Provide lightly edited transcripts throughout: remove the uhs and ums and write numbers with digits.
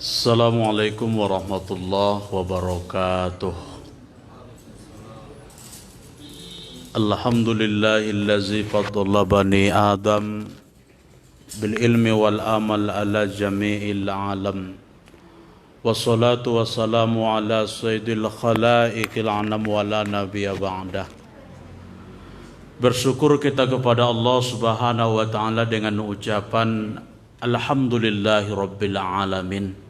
Assalamualaikum warahmatullahi wabarakatuh. Alhamdulillahillazi faddala bani Adam bil ilmi wal amal ala jami'il alam. Wassalatu wassalamu ala sayyidil khalaiqil anam wa la nabiyya ba'dah. Bersyukur kita kepada Allah Subhanahu wa taala dengan ucapan alhamdulillahi rabbil alamin.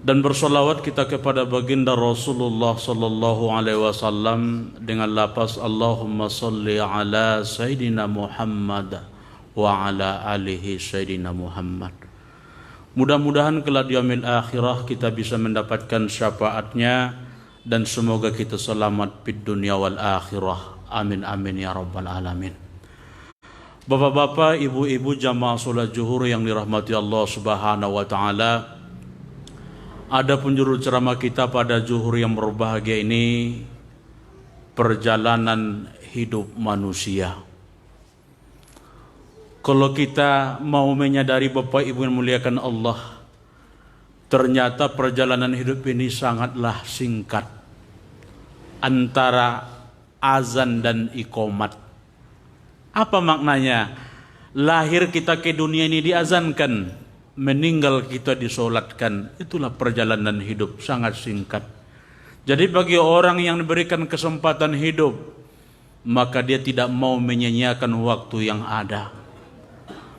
Dan bersolawat kita kepada baginda Rasulullah sallallahu alaihi wasallam dengan lafaz Allahumma salli ala Sayyidina Muhammad wa ala alihi Sayyidina Muhammad. Mudah-mudahan kelak di yaumil akhirah kita bisa mendapatkan syafaatnya dan semoga kita selamat di dunia wal akhirah. Amin amin ya rabbal alamin. Bapak-bapak, ibu-ibu jamaah salat zuhur yang dirahmati Allah Subhanahu wa taala. Ada penjuru ceramah kita pada zuhur yang berbahagia ini, perjalanan hidup manusia. Kalau kita mau menyadari Bapak Ibu yang muliakan Allah, ternyata perjalanan hidup ini sangatlah singkat. Antara azan dan iqamat. Apa maknanya? Lahir kita ke dunia ini diazankan, meninggal kita disolatkan. Itulah perjalanan hidup, sangat singkat. Jadi bagi orang yang diberikan kesempatan hidup, maka dia tidak mau menyia-nyiakan waktu yang ada.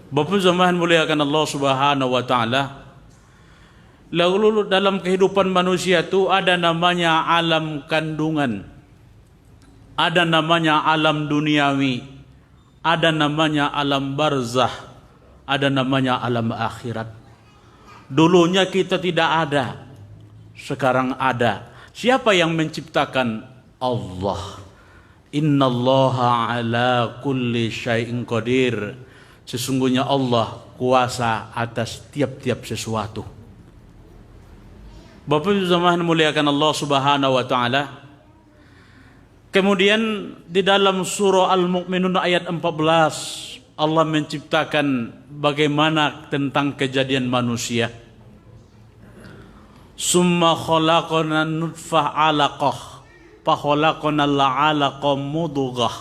Bapak jemaah muliakan Allah Subhanahu wa taala. Lalu dalam kehidupan manusia itu ada namanya alam kandungan, ada namanya alam duniawi, ada namanya alam barzah, ada namanya alam akhirat. Dulunya kita tidak ada, sekarang ada. Siapa yang menciptakan? Allah. Innallaha ala kulli syai'in qadir. Sesungguhnya Allah kuasa atas tiap-tiap sesuatu. Bapak Ibu jemaah muliakan Allah Subhanahu wa taala. Kemudian di dalam surah Al-Mu'minun ayat 14 Allah menciptakan bagaimana tentang kejadian manusia. Summa khalaqana nutfah alaqah, fa khalaqana alaqah mudghah,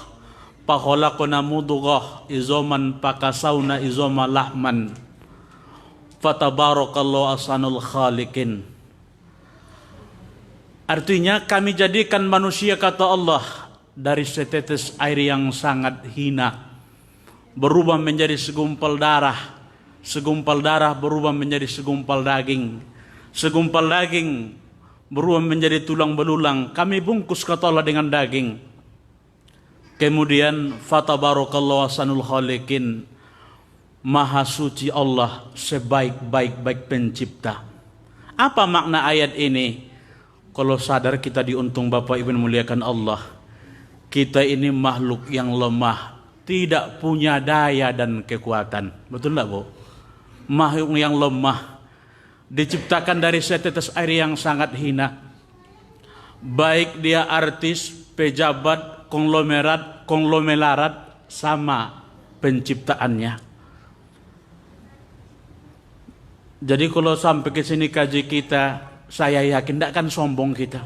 fa khalaqana mudghah izaman pakasawna izama lahman. Fatabarakallahu ahsanul khaliqin. Artinya kami jadikan manusia, kata Allah, dari setetes air yang sangat hina berubah menjadi segumpal darah, segumpal darah berubah menjadi segumpal daging, segumpal daging berubah menjadi tulang belulang. Kami bungkus, kata Allah, dengan daging. Kemudian fatabarakallahu ahsanul khaliqin, maha suci Allah, sebaik-baik pencipta. Apa makna ayat ini? Kalau sadar kita diuntung Bapak Ibu muliakan Allah, kita ini makhluk yang lemah, tidak punya daya dan kekuatan. Betul enggak, Bu? Makhluk yang lemah, diciptakan dari setetes air yang sangat hina. Baik dia artis, pejabat, konglomerat, sama penciptaannya. Jadi kalau sampai ke sini kaji kita, saya yakin tidak akan sombong kita.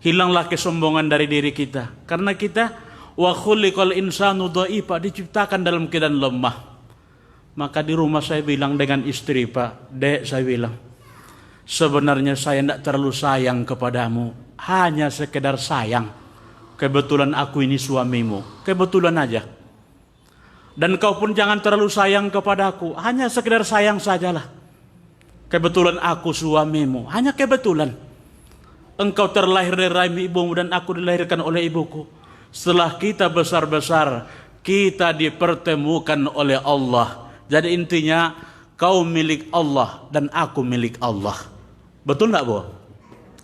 Hilanglah kesombongan dari diri kita. Karena kita wa khuliqal insanu dha'ifa, diciptakan dalam keadaan lemah. Maka di rumah saya bilang dengan istri, Pak, Dek, saya bilang, sebenarnya saya tidak terlalu sayang kepadamu, hanya sekedar sayang. Kebetulan aku ini suamimu, kebetulan aja. Dan kau pun jangan terlalu sayang kepadaku, hanya sekedar sayang sajalah. Kebetulan aku suamimu, hanya kebetulan. Engkau terlahir dari rahim ibumu dan aku dilahirkan oleh ibuku. Setelah kita besar-besar, kita dipertemukan oleh Allah. Jadi intinya, kau milik Allah dan aku milik Allah. Betul enggak, Bu?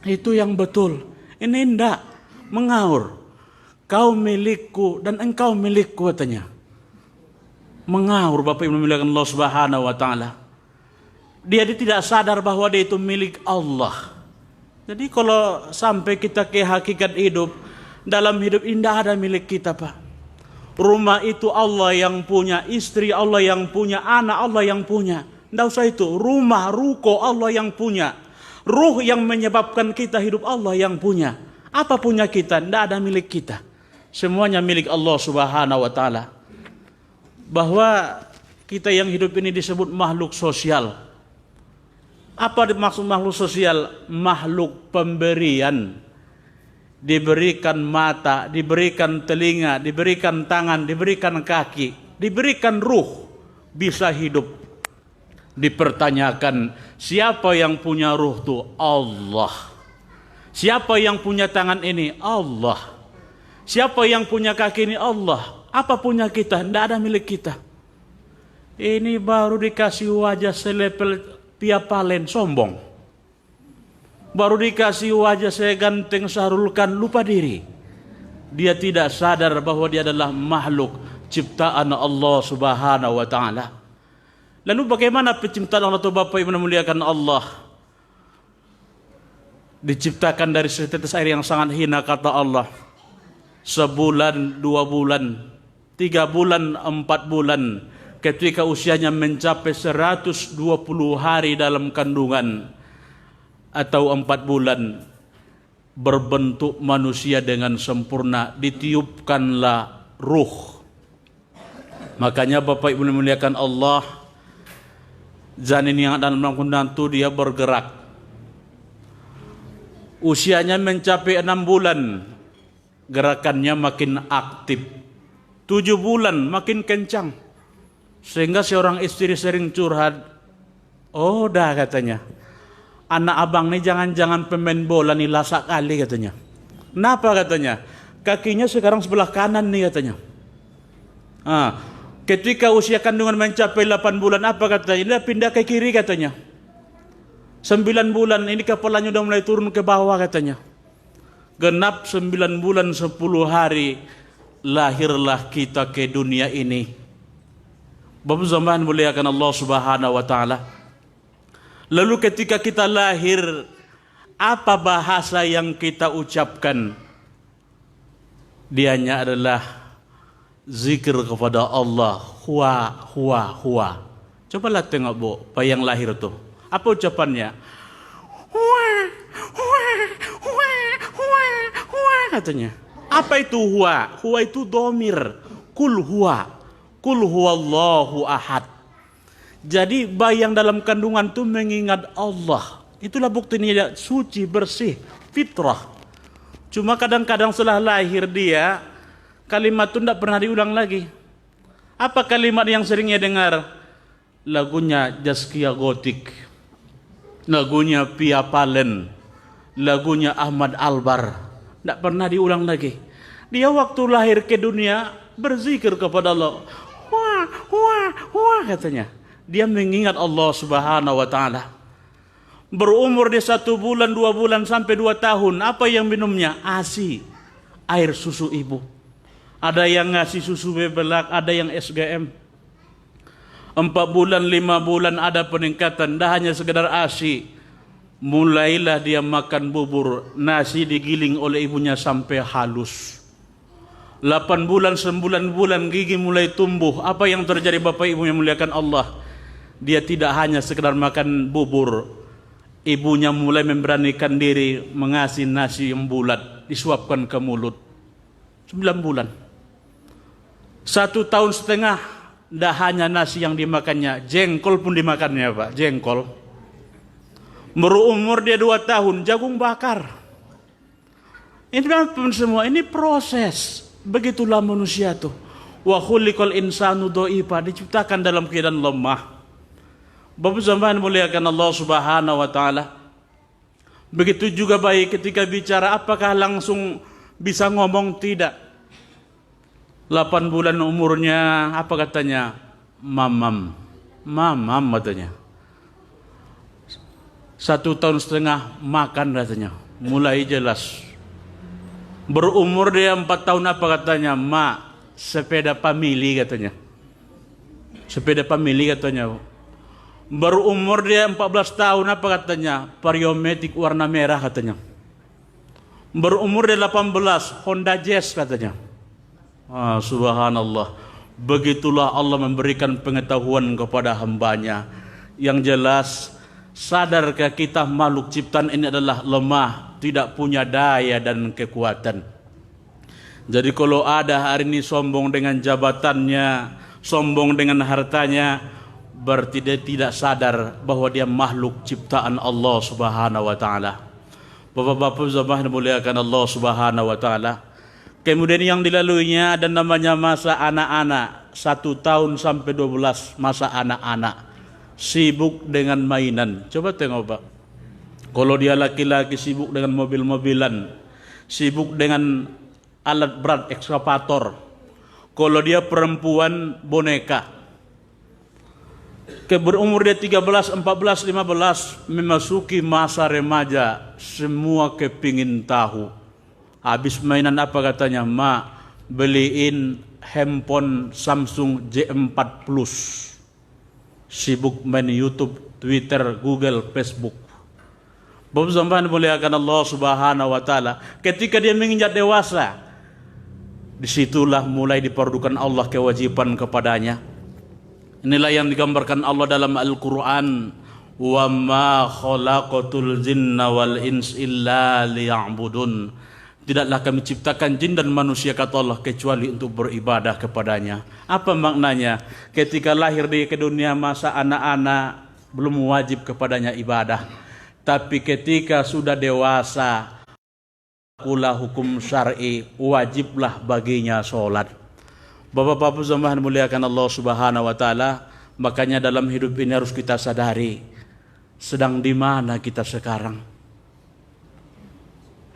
Itu yang betul. Ini enggak mengaur. Kau milikku dan engkau milikku, katanya. Mengaur, Bapak Ibu muliakan Allah Subhanahu wa taala. Dia tidak sadar bahwa dia itu milik Allah. Jadi kalau sampai kita ke hakikat hidup, dalam hidup indah ada milik kita, Pak. Rumah itu Allah yang punya, istri Allah yang punya, anak Allah yang punya. Tidak usah itu. Rumah, ruko Allah yang punya. Ruh yang menyebabkan kita hidup Allah yang punya. Apa punya kita? Tidak ada milik kita. Semuanya milik Allah Subhanahu wa Ta'ala. Bahwa kita yang hidup ini disebut makhluk sosial. Apa maksud makhluk sosial? Makhluk pemberian. Diberikan mata, diberikan telinga, diberikan tangan, diberikan kaki, diberikan ruh, bisa hidup. Dipertanyakan, siapa yang punya ruh itu? Allah. Siapa yang punya tangan ini? Allah. Siapa yang punya kaki ini? Allah. Apa punya kita? Tidak ada milik kita. Ini baru dikasih wajah selepel Pia Palen, sombong. Baru dikasih wajah saya ganteng Sahrulkan, lupa diri. Dia tidak sadar bahwa dia adalah makhluk ciptaan Allah Subhanahu wa Ta'ala. Lalu bagaimana penciptaan Allah itu, Bapak Ibu memuliakan Allah? Diciptakan dari setetes air yang sangat hina, kata Allah. Sebulan, 2 bulan, 3 bulan, 4 bulan. Ketika usianya mencapai 120 hari dalam kandungan. Atau 4 bulan, berbentuk manusia dengan sempurna, ditiupkanlah ruh. Makanya Bapak Ibu memuliakan Allah, janin yang dalam kandungan itu dia bergerak. Usianya mencapai 6 bulan, gerakannya makin aktif. 7 bulan makin kencang. Sehingga seorang istri sering curhat, oh dah katanya, anak abang nih jangan-jangan pemain bola nih, lasak kali katanya. Kenapa katanya? Kakinya sekarang sebelah kanan nih katanya. Ketika usia kandungan mencapai 8 bulan, apa katanya? Dia pindah ke kiri katanya. 9 bulan ini kepalanya udah mulai turun ke bawah katanya. Genap 9 bulan 10 hari lahirlah kita ke dunia ini. Bapak zaman muliakan Allah Subhanahu wa Ta'ala. Lalu ketika kita lahir, apa bahasa yang kita ucapkan? Dianya adalah zikir kepada Allah. Huwa. Cobalah tengok Bu, yang lahir tuh. Apa ucapannya? Huwa katanya. Apa itu huwa? Huwa itu domir. Kul huwa. Kul huwallahu ahad. Jadi bayi yang dalam kandungan itu mengingat Allah. Itulah buktinya suci, bersih, fitrah. Cuma kadang-kadang setelah lahir dia, kalimat itu tidak pernah diulang lagi. Apa kalimat yang seringnya dengar? Lagunya Zaskia Gotik, lagunya Pia Palen, lagunya Ahmad Albar. Tidak pernah diulang lagi. Dia waktu lahir ke dunia berzikir kepada Allah. Wah katanya. Dia mengingat Allah Subhanahu wa Ta'ala. Berumur dia 1 bulan, 2 bulan sampai 2 tahun. Apa yang minumnya? ASI, air susu ibu. Ada yang ngasih susu bebelak, ada yang SGM. 4 bulan, 5 bulan ada peningkatan. Dah hanya sekedar ASI. Mulailah dia makan bubur. Nasi digiling oleh ibunya sampai halus. 8 bulan, 9 bulan gigi mulai tumbuh. Apa yang terjadi Bapak Ibu yang muliakan Allah? Dia tidak hanya sekedar makan bubur. Ibunya mulai memberanikan diri mengasih nasi yang bulat, disuapkan ke mulut. 9 bulan. 1 tahun setengah, tidak hanya nasi yang dimakannya, jengkol pun dimakannya Pak, jengkol. Berumur dia 2 tahun, jagung bakar. Ini semua, ini proses. Begitulah manusia tuh. Wa khuliqal insanu dha'ifa, diciptakan dalam keadaan lemah. Bapak zaman muliakan Allah Subhanahu wa Ta'ala. Begitu juga bayi ketika bicara, apakah langsung bisa ngomong? Tidak. 8 bulan umurnya, apa katanya? Mamam katanya. 1 tahun setengah makan katanya, mulai jelas. Berumur dia 4 tahun, apa katanya? Sepeda family katanya. Sepeda family katanya. Berumur dia 14 tahun, apa katanya? Variomatic warna merah katanya. Berumur dia 18, Honda Jazz katanya. Subhanallah. Begitulah Allah memberikan pengetahuan kepada hambanya. Yang jelas, sadarkah kita makhluk ciptaan ini adalah lemah, tidak punya daya dan kekuatan. Jadi kalau ada hari ini sombong dengan jabatannya, sombong dengan hartanya, berarti dia tidak sadar bahwa dia makhluk ciptaan Allah Subhanahu wa taala. Bapak-bapak jamaah yang dimuliakan Allah Subhanahu wa taala. Kemudian yang dilaluinya ada namanya masa anak-anak, 1 tahun sampai 12, masa anak-anak sibuk dengan mainan. Coba tengok Pak. Kalau dia laki-laki sibuk dengan mobil-mobilan, sibuk dengan alat berat ekskavator. Kalau dia perempuan, boneka. Berumur dia 13, 14, 15, memasuki masa remaja, semua kepingin tahu. Habis mainan apa katanya? Ma, beliin handphone Samsung J4 Plus. Sibuk main YouTube, Twitter, Google, Facebook. Bapak sampean muliakan Allah Subhanahu wa taala. Ketika dia menginjak dewasa, disitulah mulai diperdukan Allah kewajiban kepadanya. Inilah yang digambarkan Allah dalam Al-Quran. Wa ma khalaqatul jinna wal ins illa liya'budun. Tidaklah kami ciptakan jin dan manusia kata Allah kecuali untuk beribadah kepadanya. Apa maknanya? Ketika lahir di dunia masa anak-anak belum wajib kepadanya ibadah. Tapi ketika sudah dewasa, pula hukum syar'i, wajiblah baginya sholat. Bapak-bapak jemaah muliakan Allah Subhanahu wa taala, makanya dalam hidup ini harus kita sadari sedang di mana kita sekarang.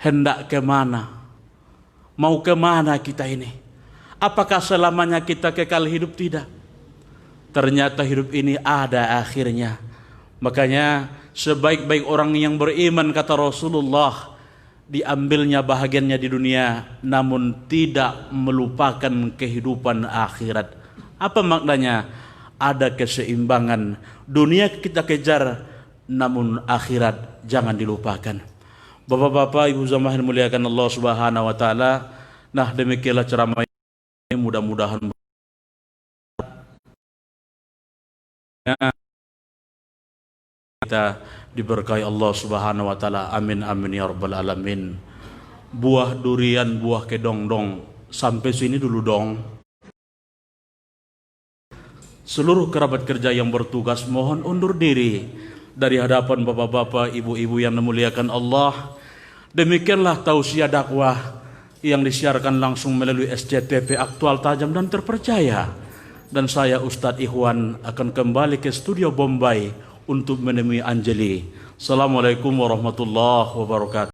Hendak kemana? Mau kemana kita ini? Apakah selamanya kita kekal hidup? Tidak. Ternyata hidup ini ada akhirnya. Makanya sebaik-baik orang yang beriman kata Rasulullah, diambilnya bahagiannya di dunia, namun tidak melupakan kehidupan akhirat. Apa maknanya? Ada keseimbangan. Dunia kita kejar, namun akhirat jangan dilupakan. Bapak-bapak, ibu jamaah yang muliakan Allah Subhanahu wa taala. Nah, demikianlah ceramah ini, mudah-mudahan kita diberkahi Allah Subhanahu wa taala. Amin amin ya rabbal alamin. Buah durian, buah kedongdong. Sampai sini dulu dong. Seluruh kerabat kerja yang bertugas mohon undur diri dari hadapan bapak-bapak, ibu-ibu yang dimuliakan Allah. Demikianlah tausiah dakwah yang disiarkan langsung melalui SCTV aktual, tajam dan terpercaya. Dan saya Ustadz Ikhwan akan kembali ke studio Bombay untuk menemui Anjali. Assalamualaikum warahmatullahi wabarakatuh.